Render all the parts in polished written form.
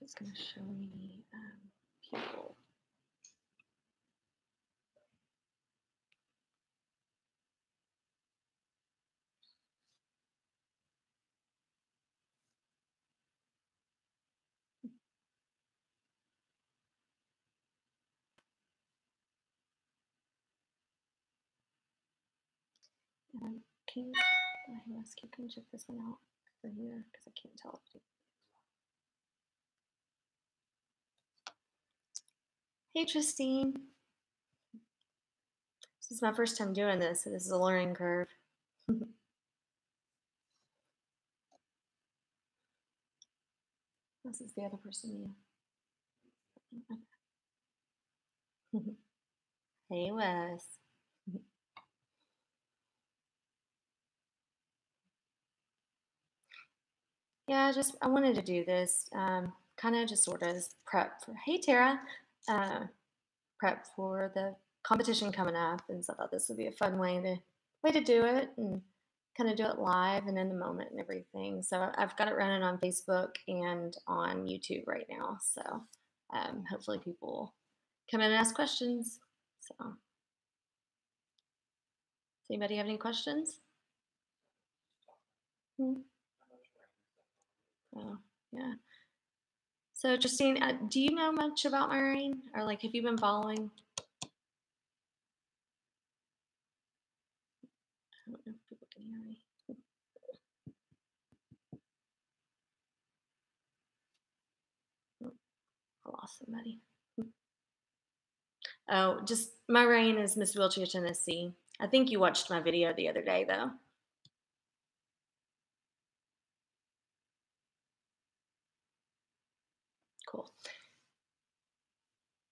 if it's going to show me people. Can you, can you check this one out for here? Because I can't tell. Hey, Tristine. This is my first time doing this, so this is a learning curve. This is the other person, yeah. Hey, Wes. Yeah, I wanted to do this, kind of just sort of prep for, hey, Tara, prep for the competition coming up. And so I thought this would be a fun way to do it and kind of do it live and in the moment and everything. So I've got it running on Facebook and on YouTube right now. So hopefully people will come in and ask questions. So, does anybody have any questions? Oh, yeah. So, Justine, do you know much about Marine, or like, have you been following? I don't know if people can hear me. I lost somebody. Oh, just Marine is Miss Wheelchair, Tennessee. I think you watched my video the other day, though. Cool.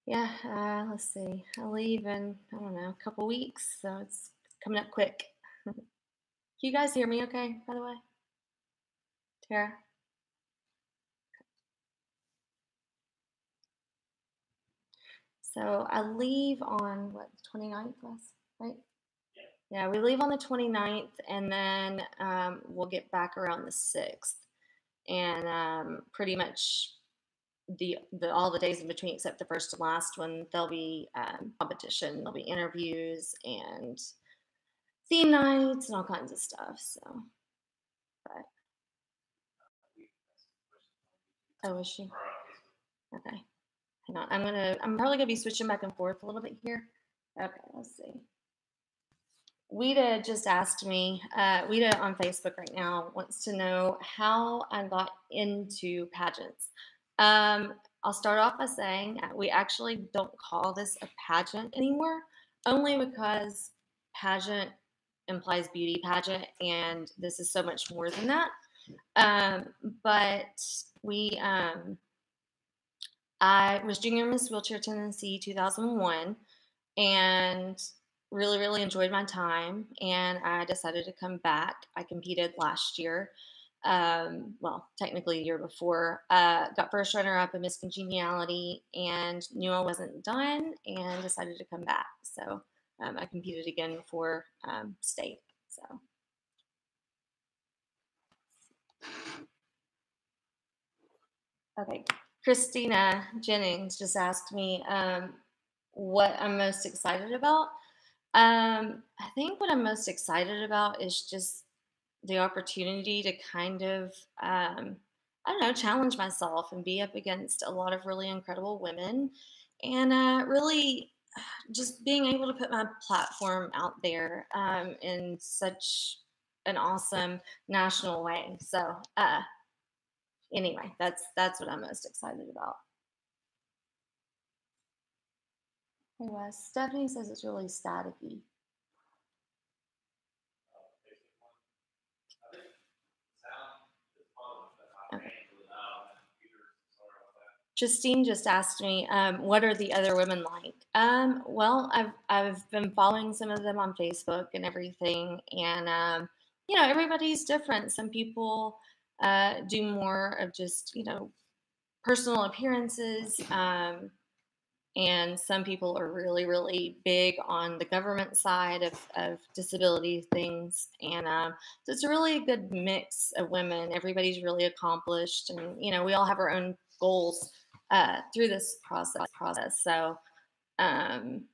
Yeah, let's see. I leave in, I don't know, a couple weeks, so it's coming up quick. Can you guys hear me okay, by the way? Tara? So I leave on, what, the 29th, right? Yeah, we leave on the 29th, and then we'll get back around the 6th. And pretty much the all the days in between except the first and last one, there'll be competition, there'll be interviews and theme nights and all kinds of stuff. So, but oh, is she? Okay, hang on. I'm probably gonna be switching back and forth a little bit here. Okay, let's see. Weta just asked me, Weta on Facebook right now wants to know how I got into pageants. I'll start off by saying we actually don't call this a pageant anymore, only because pageant implies beauty pageant, and this is so much more than that. But I was Junior Miss Wheelchair Tennessee 2001, and really, really enjoyed my time. And I decided to come back. I competed last year. Well, technically a year before. Got first runner up in Miss Congeniality and knew I wasn't done and decided to come back. So I competed again for state. So. Okay. Christina Jennings just asked me what I'm most excited about. I think what I'm most excited about is just the opportunity to kind of, I don't know, challenge myself and be up against a lot of really incredible women and really just being able to put my platform out there in such an awesome national way. So, anyway, that's what I'm most excited about. Hey Wes, Stephanie says it's really staticky. Okay. Justine just asked me, what are the other women like? Well, I've been following some of them on Facebook and everything, and everybody's different. Some people do more of just personal appearances, and some people are really, really big on the government side of disability things, and so it's a really good mix of women. Everybody's really accomplished, and we all have our own goals through this process. So, um,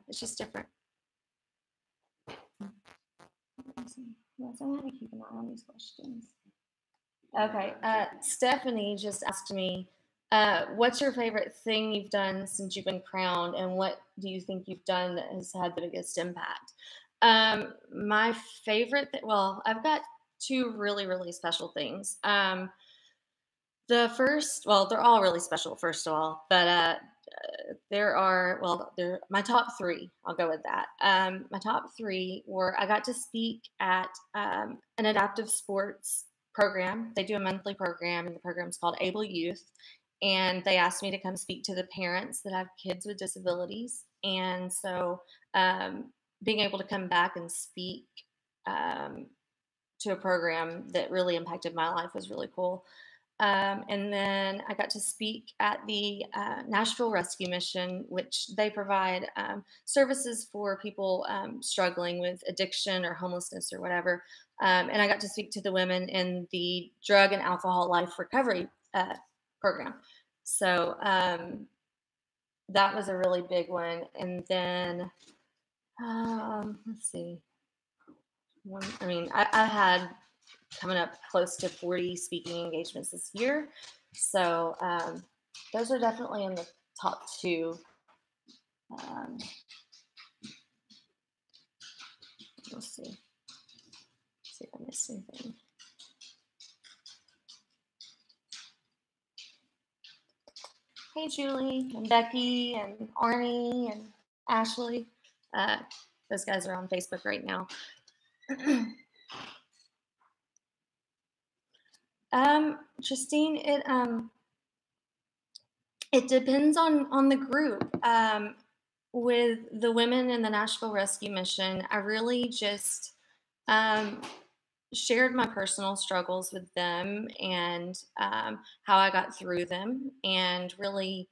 it's just different. Yes, I'm going to keep an eye on these questions. Okay, Stephanie just asked me, what's your favorite thing you've done since you've been crowned, and what do you think you've done that has had the biggest impact? My favorite, well, I've got two really, really special things. The first, well, they're all really special, first of all, but there are, well, they're my top three. I'll go with that. My top three were I got to speak at an adaptive sports program. They do a monthly program, and the program's called Able Youth. And they asked me to come speak to the parents that have kids with disabilities. And so being able to come back and speak um, to a program that really impacted my life was really cool. And then I got to speak at the Nashville Rescue Mission, which they provide services for people struggling with addiction or homelessness or whatever. And I got to speak to the women in the drug and alcohol life recovery program. So that was a really big one. And then let's see. I mean, I had coming up close to 40 speaking engagements this year. So those are definitely in the top two. Um, let's see if I missed anything. Hey, Julie and Becky and Arnie and Ashley. Uh, those guys are on Facebook right now. Justine, it depends on the group. With the women in the Nashville Rescue Mission, I really just um, shared my personal struggles with them and how I got through them, and really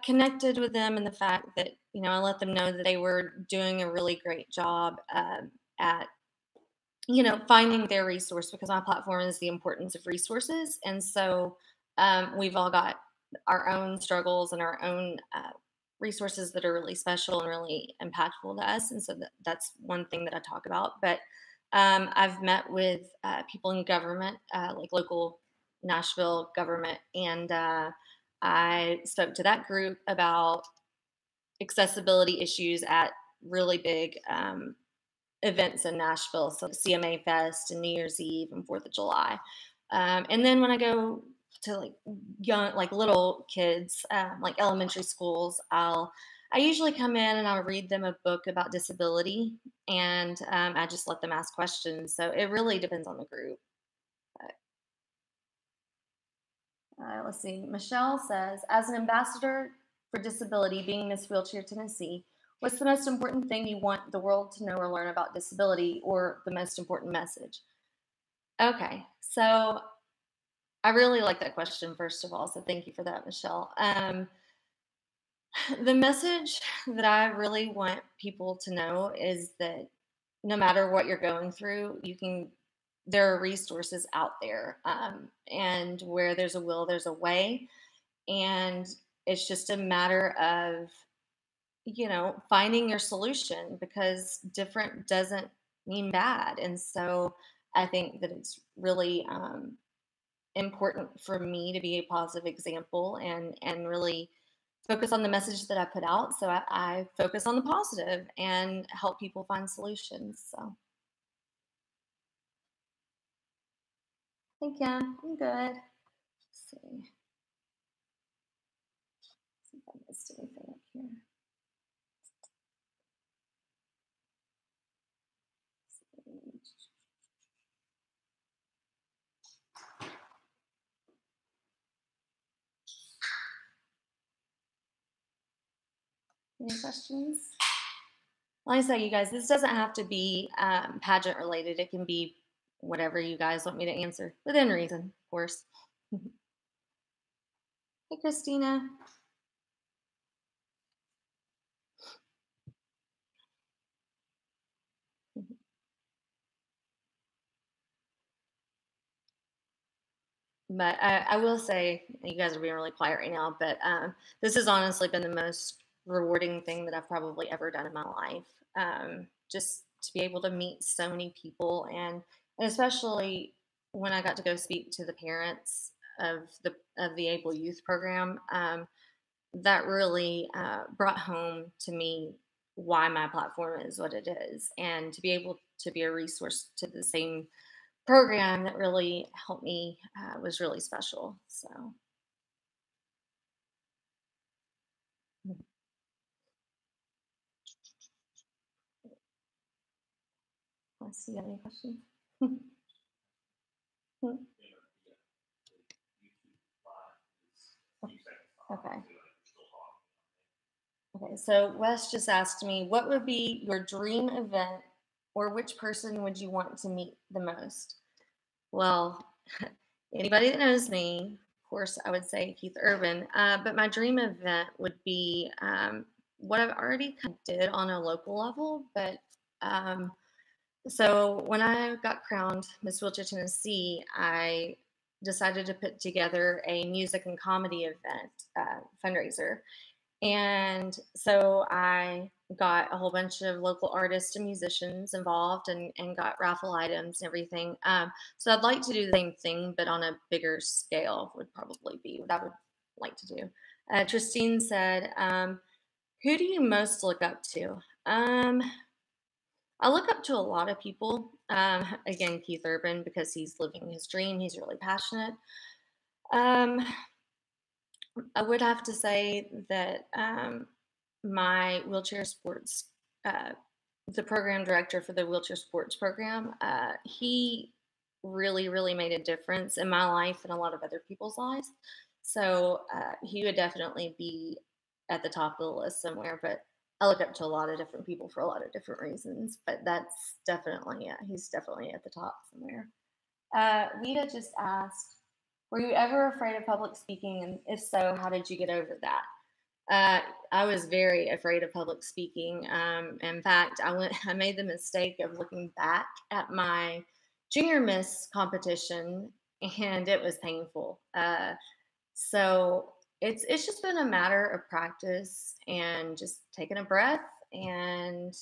connected with them in the fact that I let them know that they were doing a really great job at finding their resource, because my platform is the importance of resources. And so we've all got our own struggles and our own resources that are really special and really impactful to us. And so that's one thing that I talk about. But I've met with people in government, like local Nashville government, and I spoke to that group about accessibility issues at really big events in Nashville, so CMA Fest and New Year's Eve and 4th of July. And then when I go to like young, like little kids, like elementary schools, I usually come in and I'll read them a book about disability, and I just let them ask questions. So it really depends on the group. Let's see. Michelle says, as an ambassador for disability, being Miss Wheelchair Tennessee, what's the most important thing you want the world to know or learn about disability, or the most important message? Okay, so I really like that question, first of all. So thank you for that, Michelle. The message that I really want people to know is that no matter what you're going through, there are resources out there. And where there's a will, there's a way. And it's just a matter of finding your solution, because different doesn't mean bad. And so I think that it's really important for me to be a positive example, and really focus on the message that I put out. So I focus on the positive and help people find solutions. So I think, yeah, I'm good. Let's see if I missed anything up here. Any questions? Like I say, you guys, this doesn't have to be pageant related. It can be whatever you guys want me to answer, within reason, of course. Hey, Christina. But I will say, you guys are being really quiet right now, but this has honestly been the most rewarding thing that I've probably ever done in my life. Just to be able to meet so many people, and especially when I got to go speak to the parents of the Able Youth Program, that really brought home to me why my platform is what it is, and to be able to be a resource to the same program that really helped me was really special. So, mm, let's see, you have any questions? Okay. Okay. So Wes just asked me, what would be your dream event, or which person would you want to meet the most? Well, anybody that knows me, of course, I would say Keith Urban. But my dream event would be what I've already kind of did on a local level. But so when I got crowned Miss Wheelchair Tennessee, I decided to put together a music and comedy event fundraiser. And so I got a whole bunch of local artists and musicians involved, and got raffle items and everything. So I'd like to do the same thing, but on a bigger scale would probably be what I would like to do. Christine said, who do you most look up to? I look up to a lot of people. Again, Keith Urban, because he's living his dream. He's really passionate. Um, I would have to say that my wheelchair sports, uh, the program director for the wheelchair sports program, he really, really made a difference in my life and a lot of other people's lives. So he would definitely be at the top of the list somewhere. But I look up to a lot of different people for a lot of different reasons. But that's definitely, yeah, he's definitely at the top somewhere. Lita just asked, were you ever afraid of public speaking? And if so, how did you get over that? I was very afraid of public speaking. In fact, I made the mistake of looking back at my junior miss competition, and it was painful. So it's just been a matter of practice and just taking a breath, and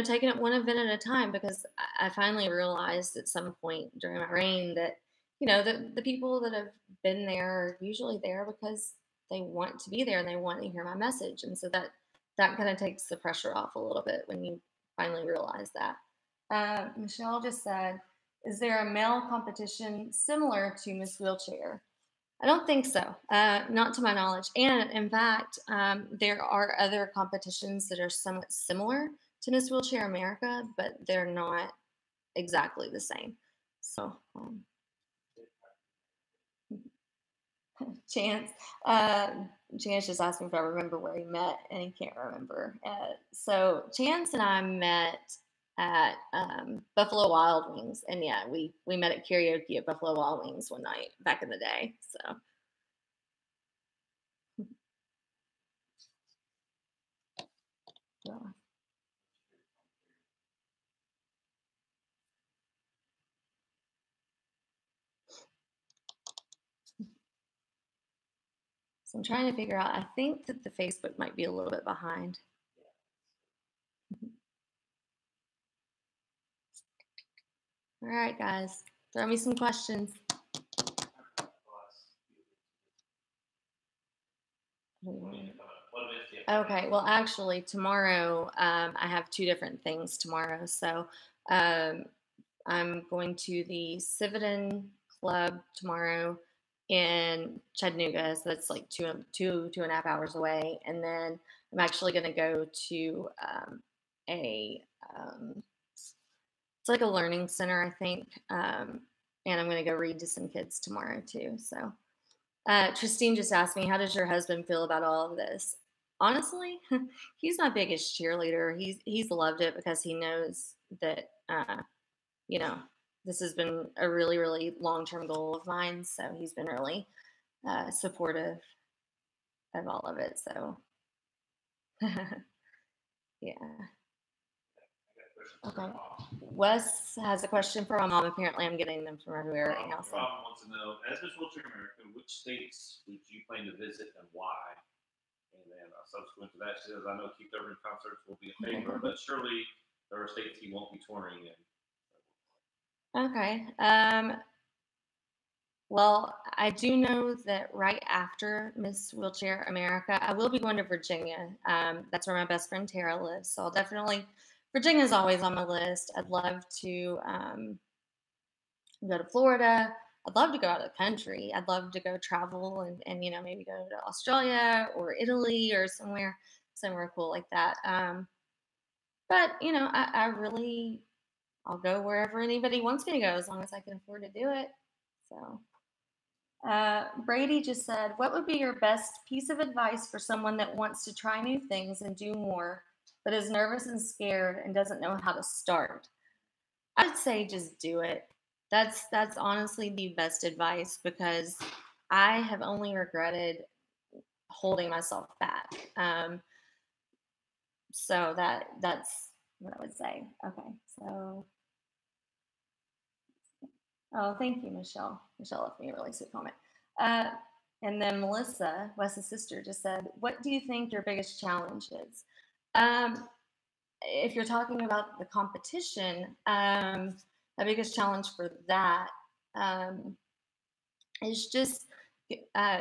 taking it one event at a time, because I finally realized at some point during my reign that the people that have been there are usually there because they want to be there and they want to hear my message, and so that kind of takes the pressure off a little bit when you finally realize that. Michelle just said, "Is there a male competition similar to Miss Wheelchair?" I don't think so, not to my knowledge. And in fact, there are other competitions that are somewhat similar to Miss Wheelchair America, but they're not exactly the same. So, Chance, uh, Chance just asked me if I remember where he met, and he can't remember. So Chance and I met at Buffalo Wild Wings, and yeah, we met at karaoke at Buffalo Wild Wings one night back in the day. So. Yeah. So I'm trying to figure out. I think that the Facebook might be a little bit behind. All right, guys, throw me some questions. Okay, well, actually, tomorrow I have two different things tomorrow. So um, I'm going to the Civitan Club tomorrow in Chattanooga. So that's like 2.5 hours away. And then I'm actually going to go to a it's like a learning center, I think. And I'm going to go read to some kids tomorrow too. So, Christine just asked me, how does your husband feel about all of this? Honestly, he's my biggest cheerleader. He's loved it because he knows that, you know, this has been a really, really long term goal of mine. So he's been really supportive of all of it. So, yeah. Okay. Wes has a question for my mom. Apparently, I'm getting them from everywhere right now. So, Rob wants to know, as Miss Wheelchair America, which states would you plan to visit and why? And then subsequent to that, she says, I know Keith Urban concerts will be a favorite, but surely there are states he won't be touring in. okay. Well, I do know that right after Miss Wheelchair America, I will be going to Virginia. That's where my best friend Tara lives. So I'll definitely, Virginia's always on my list. I'd love to go to Florida. I'd love to go out of the country. I'd love to go travel and maybe go to Australia or Italy or somewhere cool like that. But I really I'll go wherever anybody wants me to go as long as I can afford to do it. So. Brady just said, "What would be your best piece of advice for someone that wants to try new things and do more, but is nervous and scared and doesn't know how to start?" I'd say just do it. That's honestly the best advice because I have only regretted holding myself back. So that's what I would say. Okay, so oh, thank you, Michelle. Michelle left me a really sweet comment. Uh, and then Melissa, Wes's sister, just said, "What do you think your biggest challenge is?" Um, if you're talking about the competition, the biggest challenge for that um, is just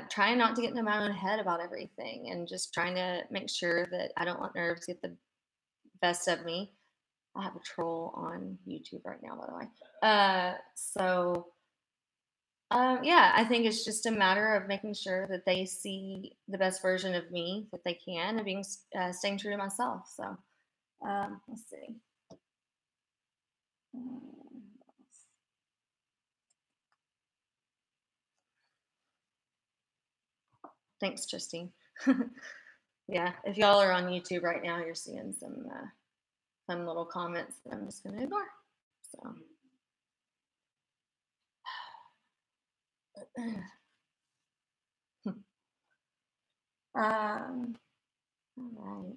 trying not to get in my own head about everything and just trying to make sure that I don't let nerves get the best of me. I have a troll on YouTube right now, by the way. Yeah, I think it's just a matter of making sure that they see the best version of me that they can, and staying true to myself. So let's see. Um, Thanks, Justine. Yeah, if y'all are on YouTube right now, you're seeing some fun little comments that I'm just going to ignore. So, all right.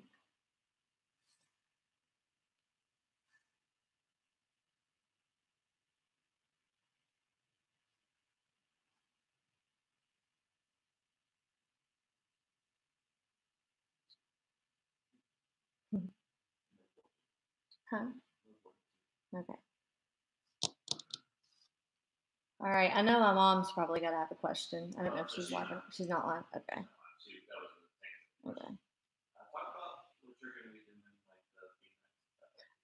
Huh? Okay. All right. I know my mom's probably got to have a question. I don't know if she's live. She's not live. Okay. Okay.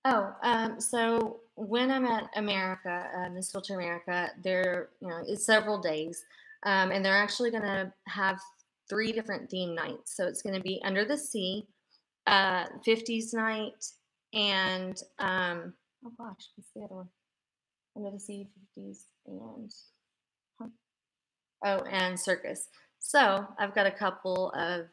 Oh, so when I'm at America, Miss Wheelchair America, it's several days, and they're actually going to have three different theme nights. So it's going to be Under the Sea, 50s night, and oh gosh, what's the other one? Under the Sea, 50s, and huh? Oh, and Circus. So I've got a couple of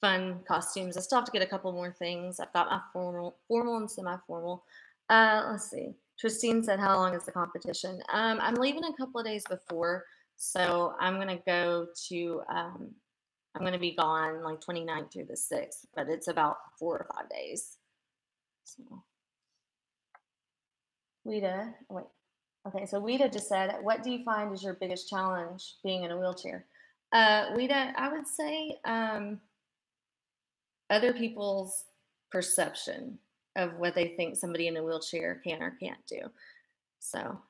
fun costumes. I still have to get a couple more things. I've got my formal and semi-formal. Let's see. Christine said, "How long is the competition?" I'm leaving a couple of days before, so I'm gonna go to. I'm gonna be gone like 29th through the 6th, but it's about 4 or 5 days. So, Weta, wait. Okay, so Weta just said, "What do you find is your biggest challenge being in a wheelchair?" Weta, I would say other people's perception of what they think somebody in a wheelchair can or can't do. So,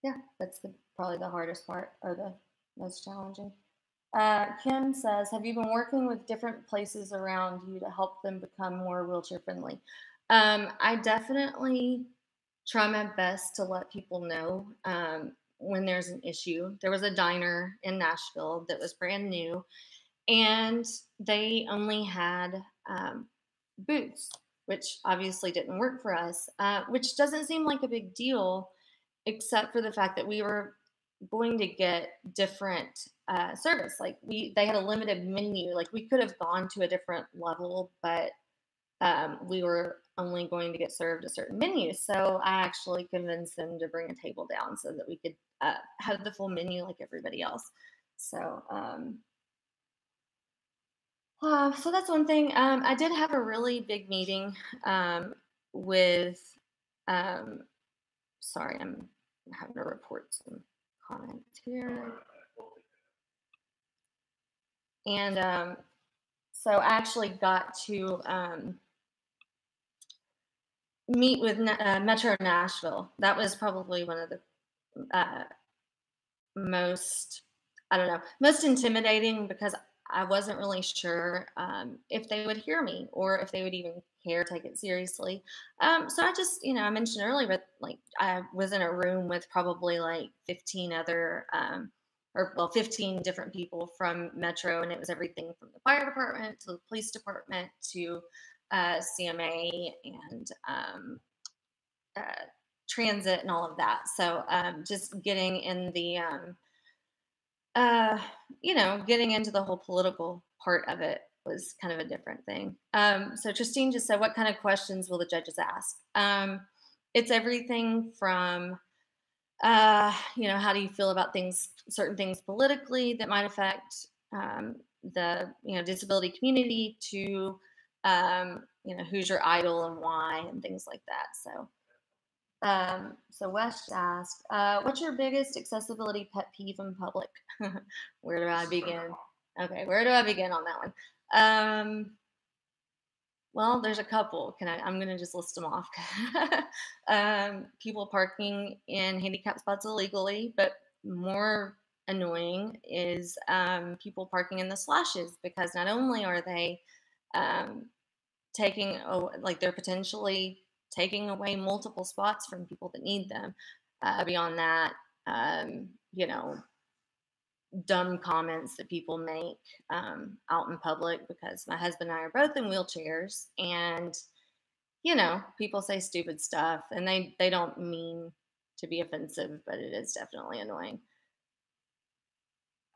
yeah, that's probably the hardest part or the most challenging. Kim says, "Have you been working with different places around you to help them become more wheelchair friendly?" I definitely try my best to let people know when there's an issue. There was a diner in Nashville that was brand new, and they only had booths, which obviously didn't work for us, which doesn't seem like a big deal, except for the fact that we were going to get different service. Like they had a limited menu. Like we could have gone to a different level, but we were only going to get served a certain menu. So I actually convinced them to bring a table down so that we could have the full menu like everybody else. So So that's one thing. I did have a really big meeting with. Um, sorry, I'm having to report some comments All here, right. We'll take and so I actually got to meet with Metro Nashville. That was probably one of the uh, most, I don't know, most intimidating because I wasn't really sure if they would hear me or if they would even care, take it seriously. So I just, I mentioned earlier, but like I was in a room with probably like 15 other, or well, 15 different people from Metro, and it was everything from the fire department to the police department to CMA and uh, transit and all of that. So just getting in the uh, getting into the whole political part of it was kind of a different thing. So Christine just said, "What kind of questions will the judges ask?" It's everything from, how do you feel about certain things politically that might affect the disability community to, who's your idol and why and things like that. So Wes asked, "What's your biggest accessibility pet peeve in public?" Where do I this is for begin? now. Okay, where do I begin on that one? Well, there's a couple. I'm gonna just list them off. People parking in handicap spots illegally, but more annoying is people parking in the slashes because not only are they um, like they're potentially taking away multiple spots from people that need them. Beyond that, dumb comments that people make out in public because my husband and I are both in wheelchairs, and people say stupid stuff, and they don't mean to be offensive, but it is definitely annoying.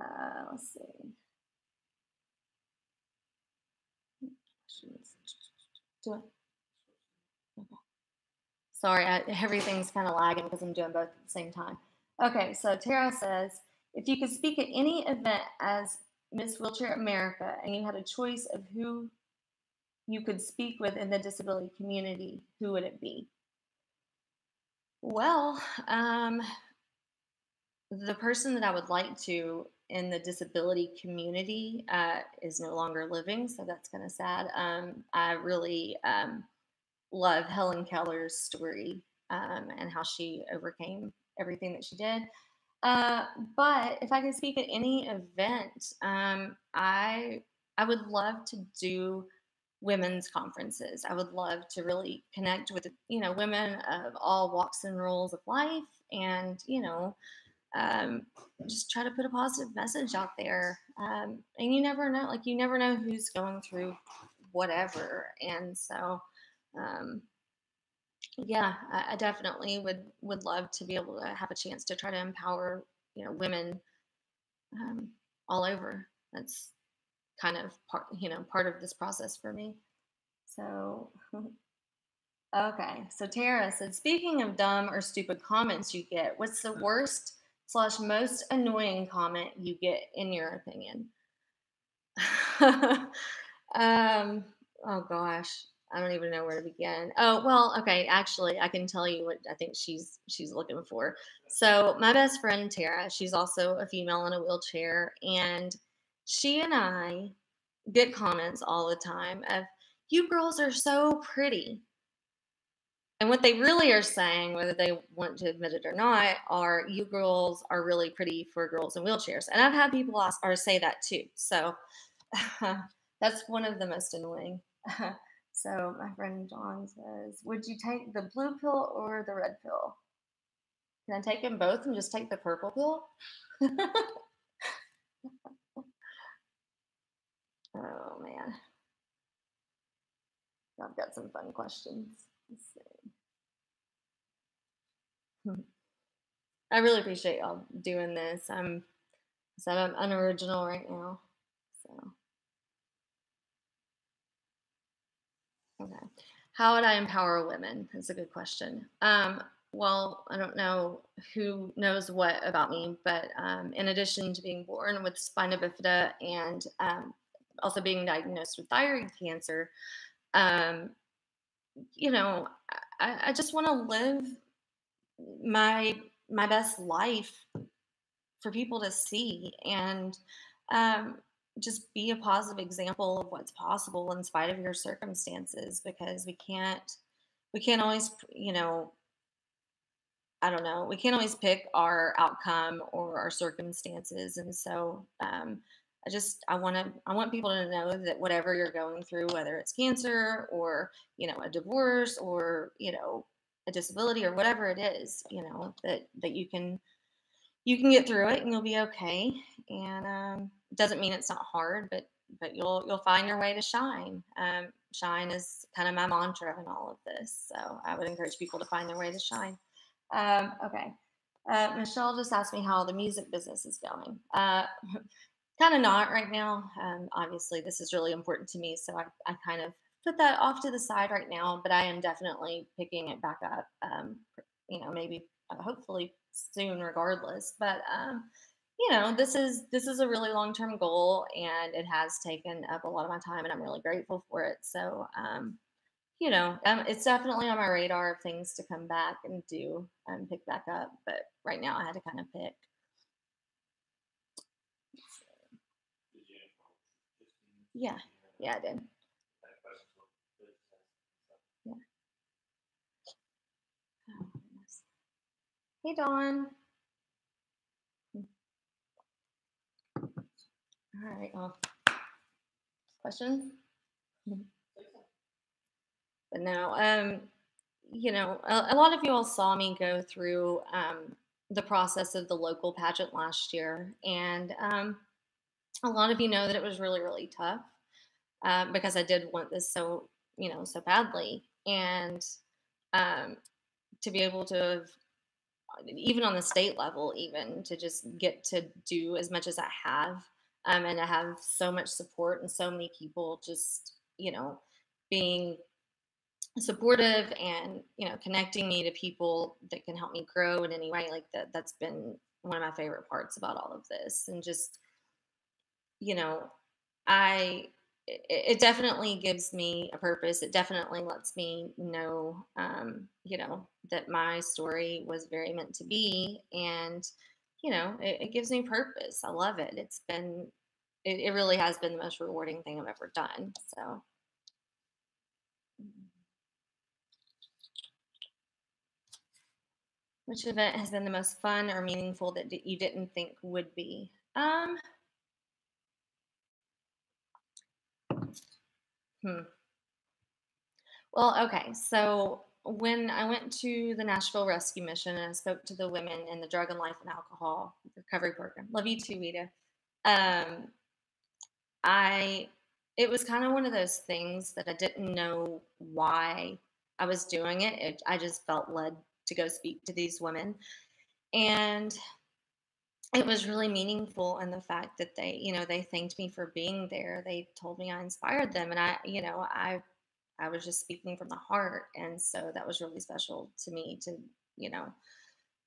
Let's see. Questions. Do I? Sorry, everything's kind of lagging because I'm doing both at the same time. Okay, so Tara says, if you could speak at any event as Miss Wheelchair America and you had a choice of who you could speak with in the disability community, who would it be? Well, the person that I would like to in the disability community is no longer living, so that's kind of sad. I really love Helen Keller's story and how she overcame everything that she did. Uh, but if I could speak at any event, I would love to do women's conferences. I would love to really connect with women of all walks and roles of life, and um, just try to put a positive message out there. And you never know, like you never know who's going through whatever, and so. Um, yeah, I definitely would love to be able to have a chance to try to empower women um, all over. That's kind of part of this process for me. So okay, so Tara said, speaking of dumb or stupid comments you get, what's the worst slash most annoying comment you get in your opinion? um, oh gosh, I don't even know where to begin. Oh well, okay. Actually, I can tell you what I think she's looking for. So my best friend Tara, she's also a female in a wheelchair, and she and I get comments all the time of "You girls are so pretty." And what they really are saying, whether they want to admit it or not, are "You girls are really pretty for girls in wheelchairs." And I've had people ask or say that too. So that's one of the most annoying. So my friend John says, "Would you take the blue pill or the red pill? Can I take them both and just take the purple pill?" Oh man, I've got some fun questions. Let's see. I really appreciate y'all doing this. I'm unoriginal right now. So okay. How would I empower women? That's a good question. Well, I don't know who knows what about me, but in addition to being born with spina bifida and also being diagnosed with thyroid cancer, um, you know, I just want to live my best life for people to see, and um, just be a positive example of what's possible in spite of your circumstances, because we can't always, I don't know, we can't always pick our outcome or our circumstances. And so I want people to know that whatever you're going through, whether it's cancer or, a divorce or, a disability or whatever it is, that you can get through it and you'll be okay. And it doesn't mean it's not hard, but you'll find your way to shine. Shine is kind of my mantra in all of this. So I would encourage people to find their way to shine. Okay. Michelle just asked me how the music business is going. Kind of not right now. Obviously, this is really important to me, so I kind of put that off to the side right now. But I am definitely picking it back up. Maybe hopefully soon, regardless. But this is a really long term goal, and it has taken up a lot of my time, and I'm really grateful for it. So it's definitely on my radar of things to come back and do and pick back up. But right now, I had to kind of pick. Did you involve Christine? Yeah, yeah, I did. Had questions about business and stuff? Yeah. Oh, goodness. Hey, Dawn. All right. Well, questions? But no, a lot of you all saw me go through the process of the local pageant last year, and a lot of you know that it was really, really tough because I did want this so badly, and um, to be able to have, even on the state level, even to just get to do as much as I have, and to have so much support and so many people just being supportive and connecting me to people that can help me grow in any way, like that's been one of my favorite parts about all of this. And just you know I it definitely gives me a purpose. It definitely lets me know that my story was very meant to be. And it gives me purpose. I love it. It really has been the most rewarding thing I've ever done. So which event has been the most fun or meaningful that you didn't think would be? Hmm. Well, okay. So when I went to the Nashville Rescue Mission and I spoke to the women in the Drug and Life and Alcohol Recovery Program, love you too, Rita. Um, I It was kind of one of those things that I didn't know why I was doing it. I just felt led to go speak to these women, and it was really meaningful in the fact that they thanked me for being there. They told me I inspired them, and I was just speaking from the heart. And so that was really special to me you know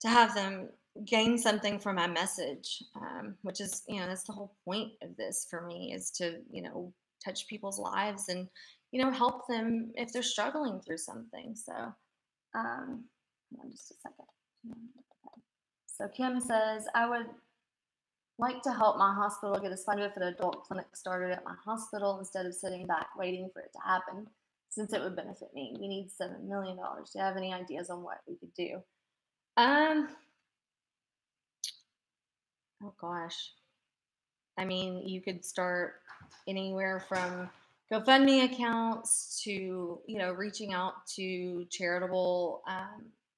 to have them gain something from my message, which is that's the whole point of this for me, is to touch people's lives and help them if they're struggling through something. So hold on just a second. So Kim says, I would like to help my hospital get a spina bifida adult clinic started at my hospital instead of sitting back waiting for it to happen, since it would benefit me. We need $7 million. Do you have any ideas on what we could do? Um, oh gosh. I mean, you could start anywhere from GoFundMe accounts to, reaching out to charitable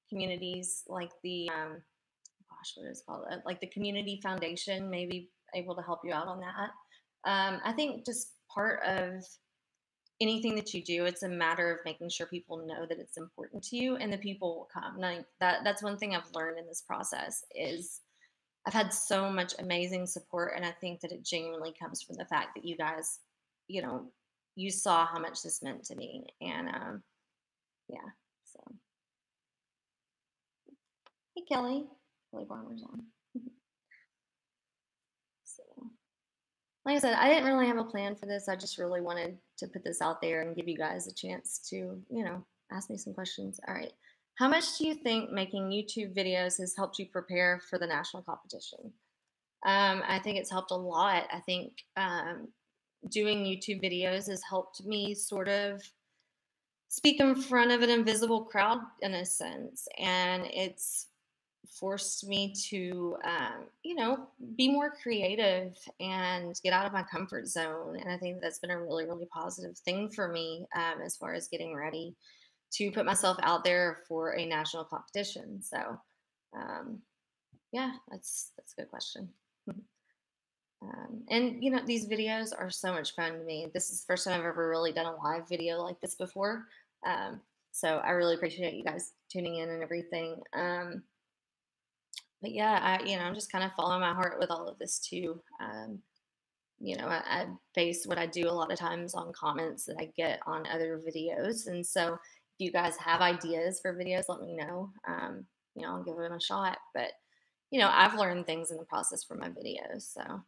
communities like the gosh, what is it called? Like the community foundation, maybe able to help you out on that. I think just part of anything that you do, it's a matter of making sure people know that it's important to you, and the people will come. Like that's one thing I've learned in this process is I've had so much amazing support, and I think that it genuinely comes from the fact that you guys, you know, you saw how much this meant to me, and yeah. So, hey, Kelly Barber's on. So. like I said, I didn't really have a plan for this. I just really wanted to put this out there and give you guys a chance to, ask me some questions. All right. How much do you think making YouTube videos has helped you prepare for the national competition? I think it's helped a lot. I think doing YouTube videos has helped me sort of speak in front of an invisible crowd in a sense. And it's forced me to, be more creative and get out of my comfort zone. And I think that's been a really, really positive thing for me as far as getting ready to put myself out there for a national competition. So, um, yeah, that's a good question. And these videos are so much fun to me. This is the first time I've ever really done a live video like this before. Um, so I really appreciate you guys tuning in and everything. But yeah, I'm just kind of following my heart with all of this too. I base what I do a lot of times on comments that I get on other videos, and so if you guys have ideas for videos, let me know. I'll give them a shot. But I've learned things in the process from my videos. So,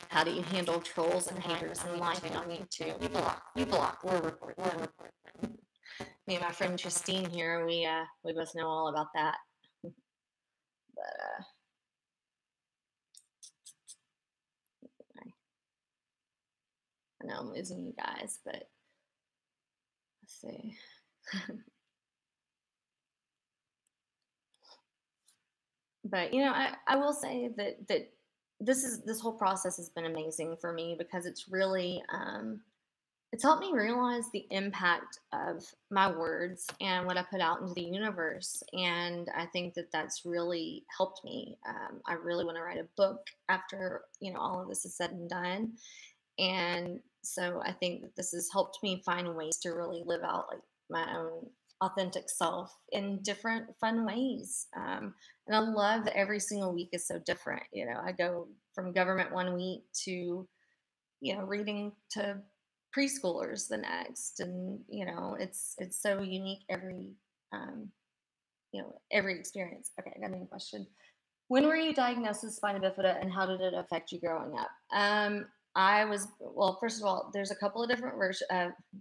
how do you handle trolls and haters in life and on YouTube? You block. We're recording. Me and my friend Christine here, we both know all about that. But I know I'm losing you guys, but let's see. But I will say that this whole process has been amazing for me because it's helped me realize the impact of my words and what I put out into the universe. And I think that that's really helped me. I really want to write a book after all of this is said and done. And so I think that this has helped me find ways to really live out like my own authentic self in different fun ways. And I love that every single week is so different. I go from government one week to, reading to preschoolers the next. And, it's so unique every experience. Okay, I got another question. When were you diagnosed with spina bifida and how did it affect you growing up? Well, first of all, there's a couple of different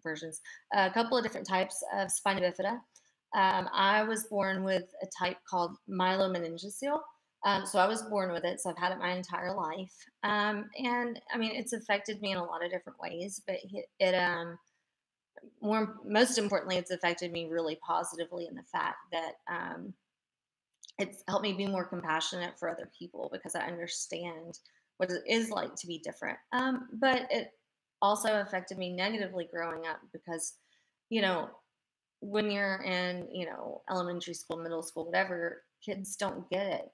versions, a couple of different types of spina bifida. I was born with a type called myelomeningocele. So I was born with it, so I've had it my entire life. And I mean, it's affected me in a lot of different ways, but most importantly, it's affected me really positively in the fact that it's helped me be more compassionate for other people because I understand what it is like to be different. But it also affected me negatively growing up because, you know, when you're in, elementary school, middle school, whatever, kids don't get it.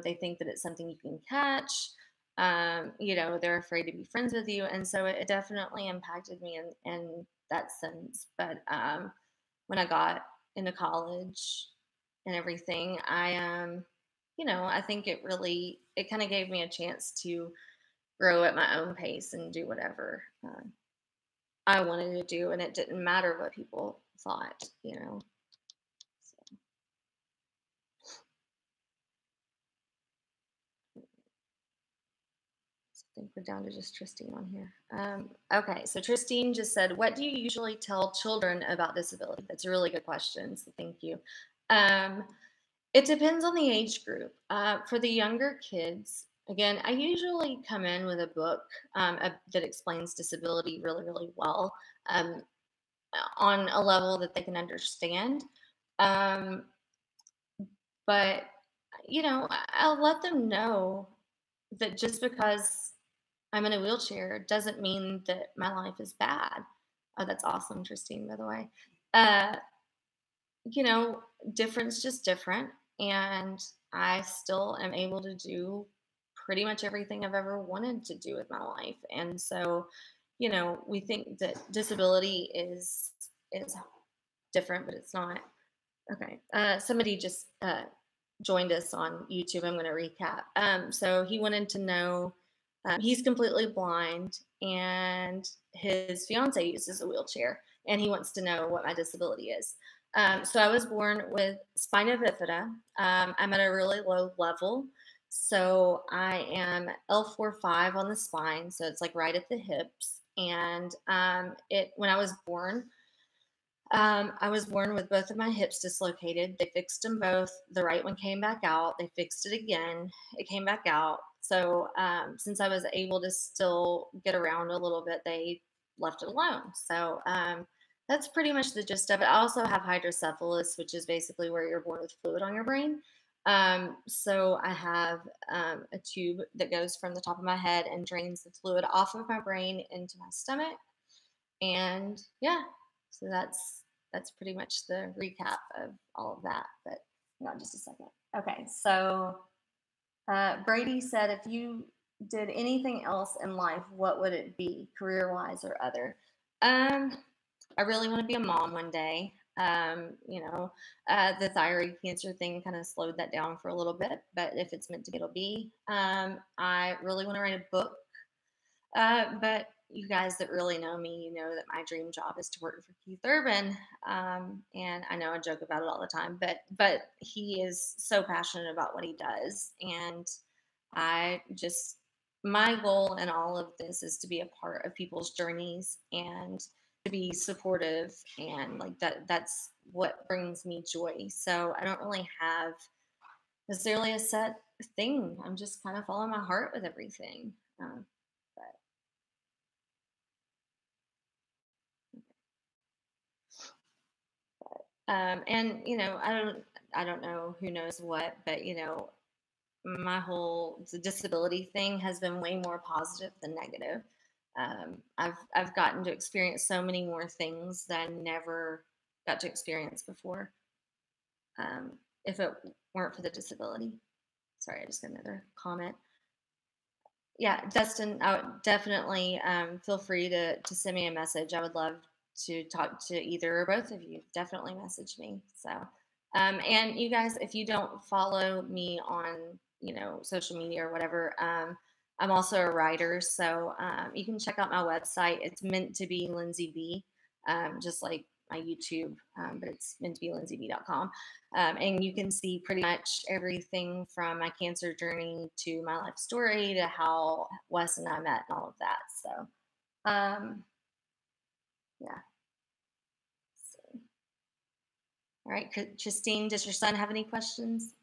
They think that it's something you can catch. They're afraid to be friends with you. And so it definitely impacted me in that sense. But when I got into college and everything, I think it kind of gave me a chance to grow at my own pace and do whatever I wanted to do, and it didn't matter what people thought. So, I think we're down to just Tristine on here. Okay, so Tristine just said, "What do you usually tell children about disability?" That's a really good question. So thank you. Um, It depends on the age group. For the younger kids, again, I usually come in with a book that explains disability really, really well on a level that they can understand. Um, but, I'll let them know that just because I'm in a wheelchair doesn't mean that my life is bad. Oh, that's awesome, Christine, by the way. Uh, you know, Different's just different. And I still am able to do pretty much everything I've ever wanted to do with my life. And so, we think that disability is different, but it's not. Okay. Somebody just joined us on YouTube. I'm going to recap. So he wanted to know he's completely blind and his fiance uses a wheelchair and he wants to know what my disability is. So I was born with spina bifida. I'm at a really low level. So I am L4-5 on the spine, so it's like right at the hips. And it when I was born with both of my hips dislocated. They fixed them both. The right one came back out. They fixed it again. It came back out. So since I was able to still get around a little bit, they left it alone. So that's pretty much the gist of it. I also have hydrocephalus, which is basically where you're born with fluid on your brain. So I have a tube that goes from the top of my head and drains the fluid off of my brain into my stomach. And yeah, so that's pretty much the recap of all of that. But hang on just a second. Okay, so Brady said, if you did anything else in life, what would it be, career wise or other? Um, I really want to be a mom one day. The thyroid cancer thing kind of slowed that down for a little bit, but if it's meant to be, it'll be. I really want to write a book, but you guys that really know me, you know that my dream job is to work for Keith Urban. And I know I joke about it all the time, but he is so passionate about what he does, and I just my goal in all of this is to be a part of people's journeys and to be supportive and like that. That's what brings me joy. So I don't really have necessarily a set thing. I'm just kind of following my heart with everything. But and I don't know who knows what, but my whole the disability thing has been way more positive than negative. I've gotten to experience so many more things that I never got to experience before. If it weren't for the disability. Sorry, I just got another comment. Yeah, Dustin, I would definitely feel free to send me a message. I would love to talk to either or both of you. Definitely message me. So, and you guys, if you don't follow me on social media or whatever, I'm also a writer, so you can check out my website. It's meant to be Lindsay B, just like my YouTube, but it's meant to be lindsayb.com. And you can see pretty much everything from my cancer journey to my life story to how Wes and I met and all of that. So, um, yeah. So, all right, Christine, does your son have any questions?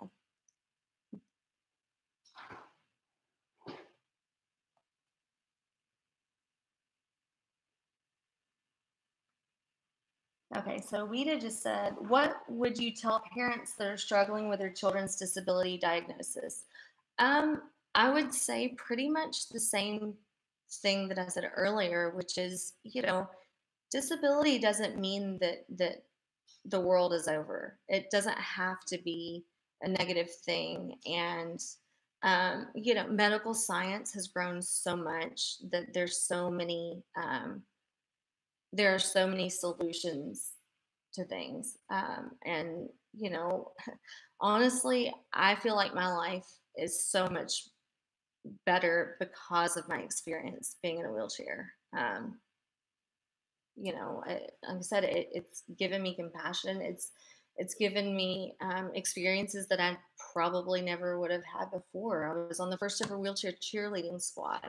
Okay, so Weta just said, what would you tell parents that are struggling with their children's disability diagnosis? I would say pretty much the same thing that I said earlier, which is, disability doesn't mean that the world is over. It doesn't have to be a negative thing. And medical science has grown so much that there are so many solutions to things. And honestly, I feel like my life is so much better because of my experience being in a wheelchair. Like I said, it's given me compassion. It's given me experiences that I probably never would have had before. I was on the first ever wheelchair cheerleading squad.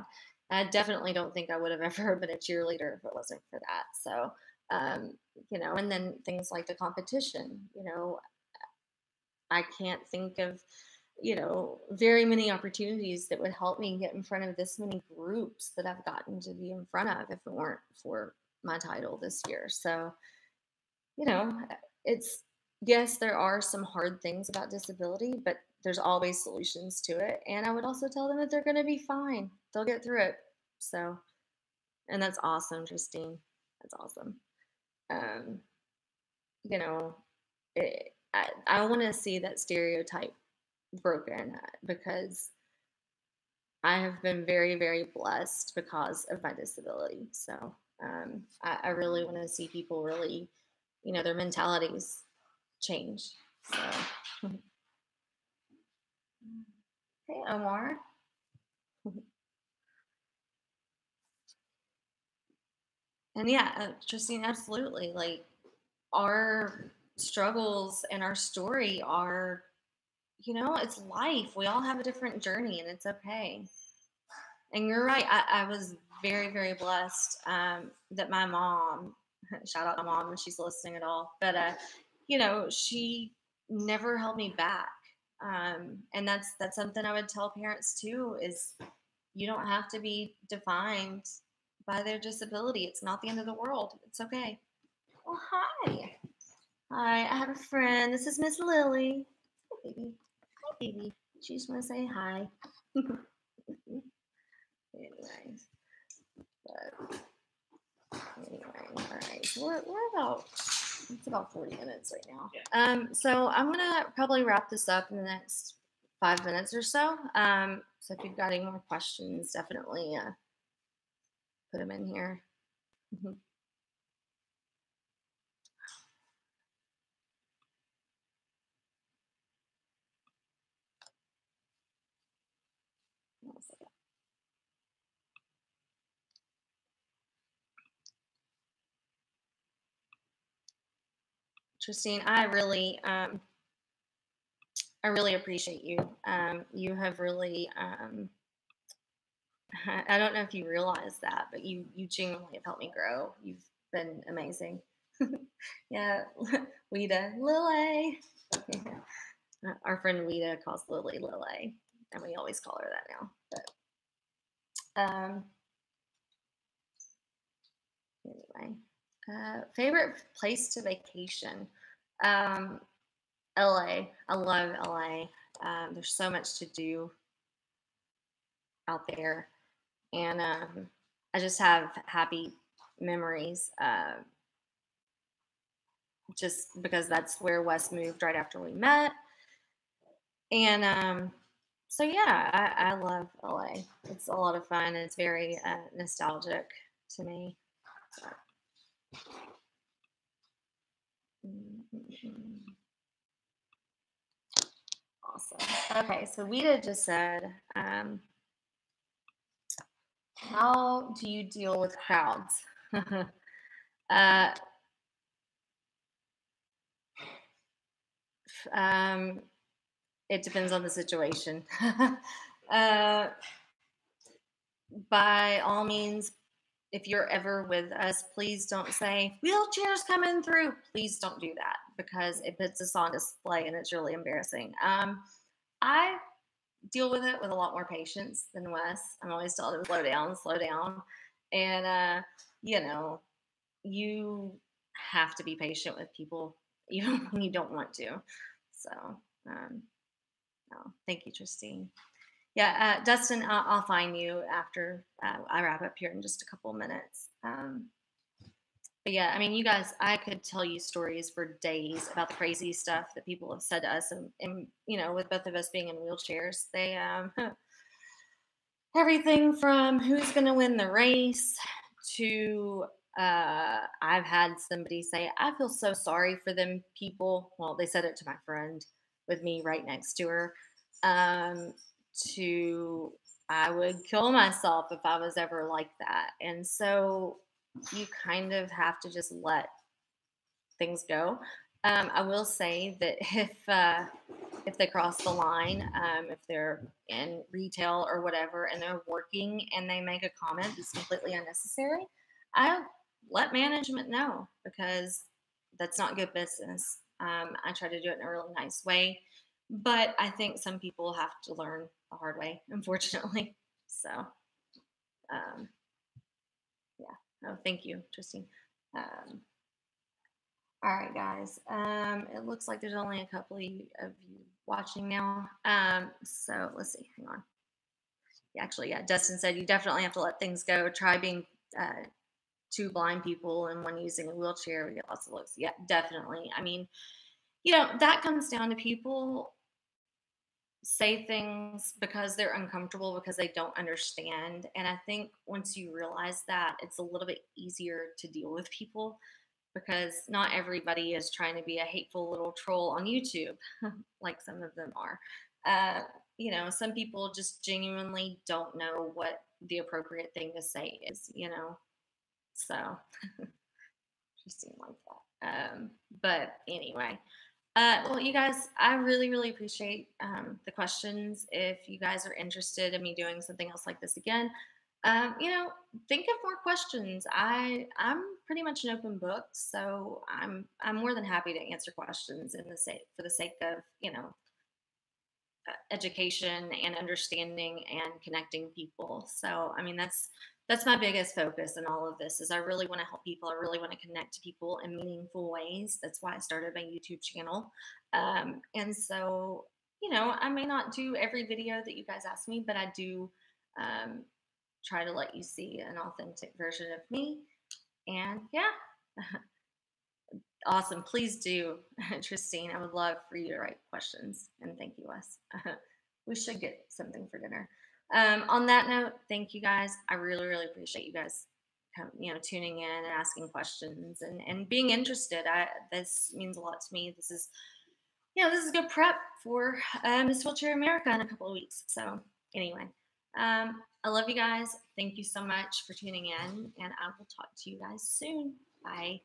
I definitely don't think I would have ever been a cheerleader if it wasn't for that. So, and then things like the competition. I can't think of very many opportunities that would help me get in front of this many groups that I've gotten to be in front of if it weren't for my title this year. So, you know, it's yes, there are some hard things about disability, but there's always solutions to it. And I would also tell them that they're going to be fine. They'll get through it. So, and that's awesome, Christine. That's awesome. Um, you know, I want to see that stereotype broken because I have been very, very blessed because of my disability. So I really want to see people really, their mentalities change. So, hey, Omar. And yeah, Justine, absolutely. Like our struggles and our story are, it's life. We all have a different journey, and it's okay. And you're right. I was very, very blessed that my mom, shout out to my mom when she's listening at all, but she never held me back. And that's something I would tell parents too, is you don't have to be defined by their disability. It's not the end of the world. It's okay. Oh, hi. Hi, I have a friend. This is Miss Lily. Hi, baby. Hi, baby. She just want to say hi. Anyways, but anyway, all right. So we're about, it's about 40 minutes right now. Yeah. So I'm gonna probably wrap this up in the next 5 minutes or so. So if you've got any more questions, definitely put them in here. Tristine, I really appreciate you. You have really, I don't know if you realize that, but you genuinely have helped me grow. You've been amazing. Yeah, Lita, Lily. Our friend Lita calls Lily Lily, and we always call her that now. But anyway, favorite place to vacation? LA. I love LA. There's so much to do out there, and I just have happy memories. Just because that's where Wes moved right after we met, and so yeah, I love LA. It's a lot of fun. And it's very nostalgic to me. So. Awesome. Okay, so Wita just said, how do you deal with crowds? uh, it depends on the situation. By all means, if you're ever with us, please don't say wheelchairs coming through. Please don't do that, because it puts us on display and it's really embarrassing. I deal with it with a lot more patience than Wes. I'm always telling him slow down, and you have to be patient with people even when you don't want to. So, no, thank you, Tristine. Yeah, Dustin, I'll find you after I wrap up here in just a couple of minutes. But yeah, I mean, you guys, I could tell you stories for days about the crazy stuff that people have said to us, and with both of us being in wheelchairs, they everything from who's going to win the race to I've had somebody say, I feel so sorry for them people. Well, they said it to my friend with me right next to her. To I would kill myself if I was ever like that. And so you kind of have to just let things go. I will say that if they cross the line, if they're in retail or whatever and they're working and they make a comment that's completely unnecessary, I let management know, because that's not good business. I try to do it in a really nice way, but I think some people have to learn the hard way, unfortunately. So, yeah. Oh, thank you, Tristine. All right, guys. It looks like there's only a couple of you watching now. So let's see. Hang on. Actually, yeah. Dustin said you definitely have to let things go. Try being two blind people and one using a wheelchair. We get lots of looks. Yeah, definitely. I mean, that comes down to people say things because they're uncomfortable, because they don't understand. And I think once you realize that, it's a little bit easier to deal with people, because not everybody is trying to be a hateful little troll on YouTube, like some of them are. Some people just genuinely don't know what the appropriate thing to say is. So just seem like that. But anyway, Well, you guys, I really, really appreciate the questions. If you guys are interested in me doing something else like this again, think of more questions. I'm pretty much an open book, so I'm more than happy to answer questions in the sake for the sake of education and understanding and connecting people. So, I mean, that's my biggest focus in all of this is I really want to help people. I really want to connect to people in meaningful ways. That's why I started my YouTube channel. And so, I may not do every video that you guys ask me, but I do um, try to let you see an authentic version of me. And yeah, awesome. Please do, Christine. I would love for you to write questions. And thank you, Wes. We should get something for dinner. On that note, thank you guys. I really, really appreciate you guys tuning in and asking questions and being interested. This means a lot to me. This is good prep for Miss Wheelchair America in a couple of weeks. So anyway, I love you guys. Thank you so much for tuning in, and I will talk to you guys soon. Bye.